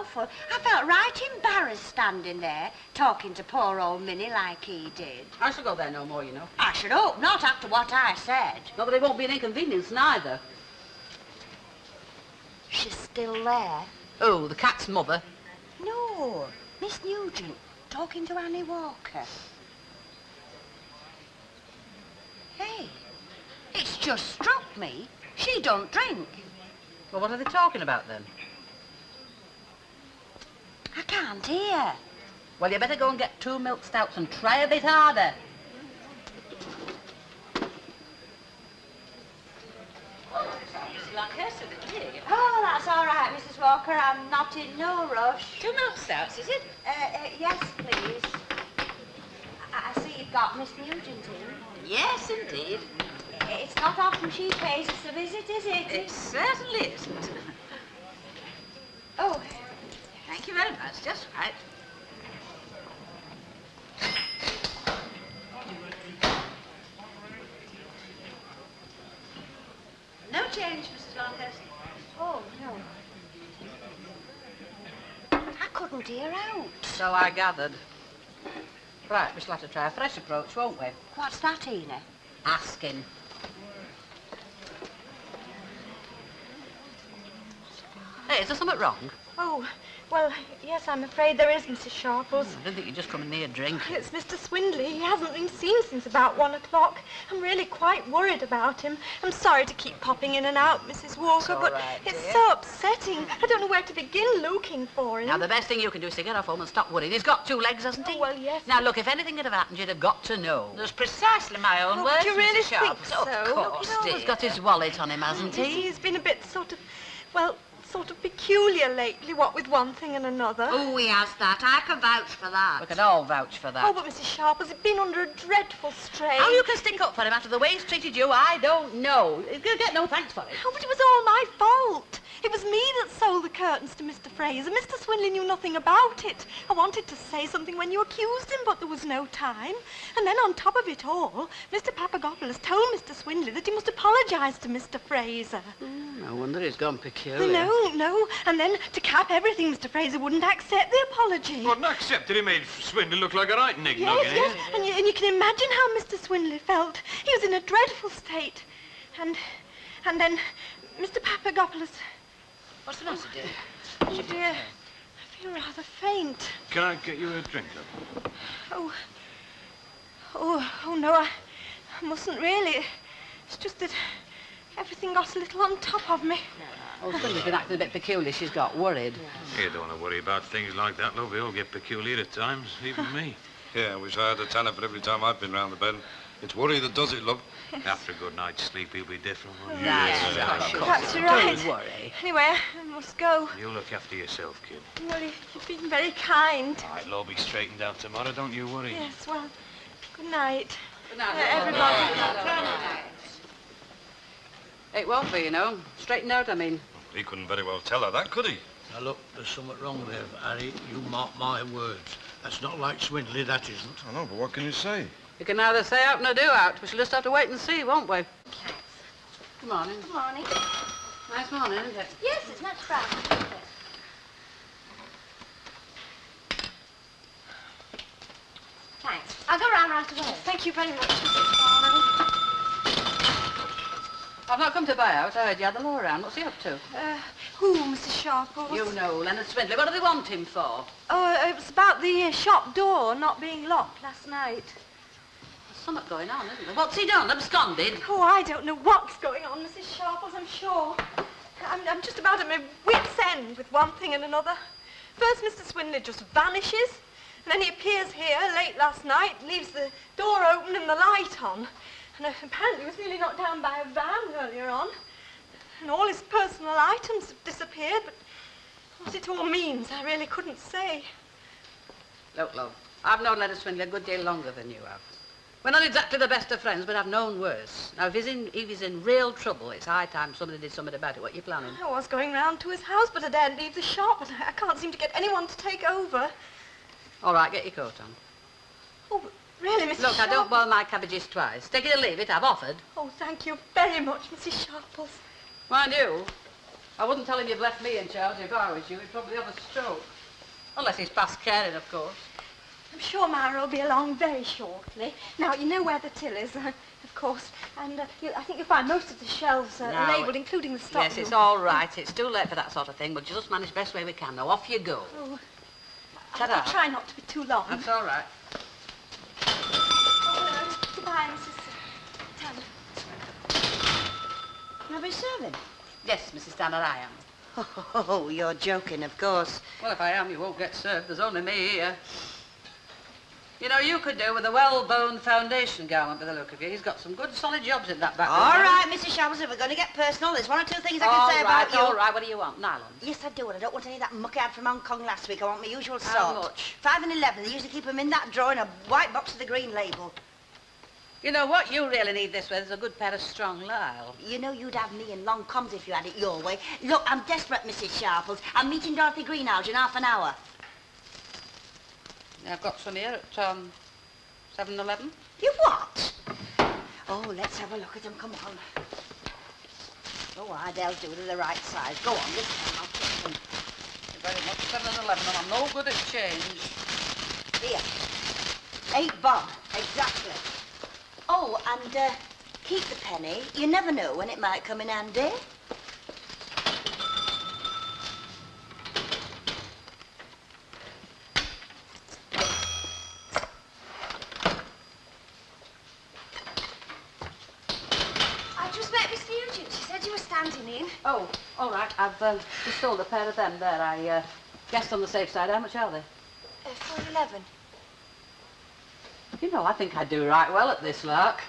no fun. I felt right embarrassed standing there, talking to poor old Minnie like he did. I shall go there no more, you know. I should hope not after what I said. Not that it won't be an inconvenience, neither. She's still there? Oh, the cat's mother? No, Miss Nugent, talking to Annie Walker. Hey, it's just struck me. She don't drink. Well, what are they talking about, then? I can't hear. Well, you better go and get 2 milk stouts and try a bit harder. Oh, that's all right, Mrs. Walker. I'm not in no rush. 2 milk stouts, is it? Yes, please. I see you've got Miss Nugent in. Yes, indeed. It's not often she pays us a visit, is it? It certainly isn't. Oh. Thank you very much. Just right. No change, Mrs. Longhurst. Oh, no. I couldn't hear out. So I gathered. Right, we shall have to try a fresh approach, won't we? What's that, Ina? Asking. Hey, is there something wrong? Oh, well, yes, I'm afraid there is, Mrs. Sharples. I didn't think you'd just come in near drinking. It's Mr. Swindley. He hasn't been seen since about 1 o'clock. I'm really quite worried about him. I'm sorry to keep popping in and out, Mrs. Walker, but right, it's dear. so upsetting. I don't know where to begin looking for him. Now, the best thing you can do is to get off home and stop worrying. He's got 2 legs, hasn't he? Oh, well, yes. Now, look, if anything had have happened, you'd have got to know. That's precisely my own Oh, words, do you really Mrs. think Sharples. so? Of course, You know, dear. He's got his wallet on him, hasn't You see, he? he's been a bit sort of peculiar lately, what with one thing and another. Oh, he has that. I can vouch for that. We can all vouch for that. Oh, but Mrs. Sharples, he's been under a dreadful strain. How you can stick up for him after the way he's treated you, I don't know. He's going to get no thanks for it. Oh, but it was all my fault. It was me that sold the curtains to Mr. Fraser. Mr. Swindley knew nothing about it. I wanted to say something when you accused him, but there was no time. And then on top of it all, Mr. Papagopoulos told Mr. Swindley that he must apologise to Mr. Fraser. No wonder he's gone peculiar. No. And then, to cap everything, Mr. Fraser wouldn't accept the apology. Wouldn't accept it. He made Swindley look like a right nig-nog, Yes. And you can imagine how Mr. Swindley felt. He was in a dreadful state. And then Mr. Papagopoulos... What's the matter, dear? Oh, dear. I feel rather faint. Can I get you a drink, love? Oh, no, I mustn't really. It's just that everything got a little on top of me. Oh, Swindley's been acting a bit peculiar. She's got worried. You don't want to worry about things like that, love. We all get peculiar at times, even me. Yeah, I wish I had a tanner for every time I've been round the bend. It's worry that does it, love. After a good night's sleep, he'll be different, won't he? That's right. Don't worry. Anyway, I must go. You look after yourself, kid. Well, you've been very kind. All right, it'll all be straightened out tomorrow, don't you worry. Yes, well, good night. Good night, Everybody. It won't be, you know. Straightened out, I mean. He couldn't very well tell her that, could he? Now, look, there's something wrong there, Harry. You mark my words. That's not like Swindley, that isn't. I know, but what can you say? You can neither say out nor do out. We shall just have to wait and see, won't we? Good morning. Good morning. Nice morning, isn't it? Yes, it's much brighter. Thanks. I'll go round right away. Thank you very much, Mrs. Farnham. I've not come to buy out. I heard you had the law around. What's he up to? Who, Mrs. Sharples? You know, Leonard Swindley. What do they want him for? Oh, it was about the shop door not being locked last night. There's something going on, isn't there? What's he done? Absconded? Oh, I don't know what's going on, Mrs. Sharples, I'm sure. I'm just about at my wit's end with one thing and another. First, Mr. Swindley just vanishes, and then he appears here late last night, leaves the door open and the light on. And apparently was nearly knocked down by a van earlier on. And all his personal items have disappeared, but what it all means, I really couldn't say. Look, love, I've known Leonard Swindley a good deal longer than you have. We're not exactly the best of friends, but I've known worse. Now, if he's in real trouble, it's high time somebody did something about it. What are you planning? I was going round to his house, but I daren't leave the shop, but I can't seem to get anyone to take over. All right, get your coat on. Oh, but really, Mrs. Look, I don't Sharples? boil my cabbages twice. Take it or leave it, I've offered. Oh, thank you very much, Mrs. Sharples. Mind you, I wouldn't tell him you've left me in charge if I was you. He'd probably have a stroke. Unless he's past caring, of course. I'm sure Myra will be along very shortly. Now, you know where the till is, of course, and I think you'll find most of the shelves are Now, labelled, including the stock Yes, room. it's all right. It's too late for that sort of thing. We'll just manage best way we can. Now, off you go. Oh, Ta-da. I'll try not to be too long. That's all right. Oh, goodbye, Mrs. Tanner. You have a servant? Yes, Mrs. Tanner, I am. Oh, you're joking, of course. Well, if I am, you won't get served. There's only me here. You know, you could do with a well-boned foundation garment by the look of you. He's got some good, solid jobs in that back room. All right, Mrs. Sharples, if we're going to get personal, there's one or two things I can say about you. All right, what do you want? Nylon? Yes, I do, and I don't want any of that muck I had from Hong Kong last week. I want my usual sort. How much? 5 and 11. They usually keep them in that drawer in a white box with a green label. You know, what you really need this with is a good pair of strong lisle. You know you'd have me in long coms if you had it your way. Look, I'm desperate, Mrs. Sharples. I'm meeting Dorothy Greenhalgh in half an hour. I've got some here at 7-Eleven. You what? Oh, let's have a look at them. Come on. Oh, they'll do. They're the right size. Go on, this time I'll take them. Thank you very much. 7-Eleven, and I'm no good at change. Here. 8 bob. Exactly. Oh, and keep the penny. You never know when it might come in handy. I just met Miss Nugent. She said you were standing in. Oh, all right. I've just sold a pair of them there. I guessed on the safe side. How much are they? 4.11. You know, I think I do right well at this, lark.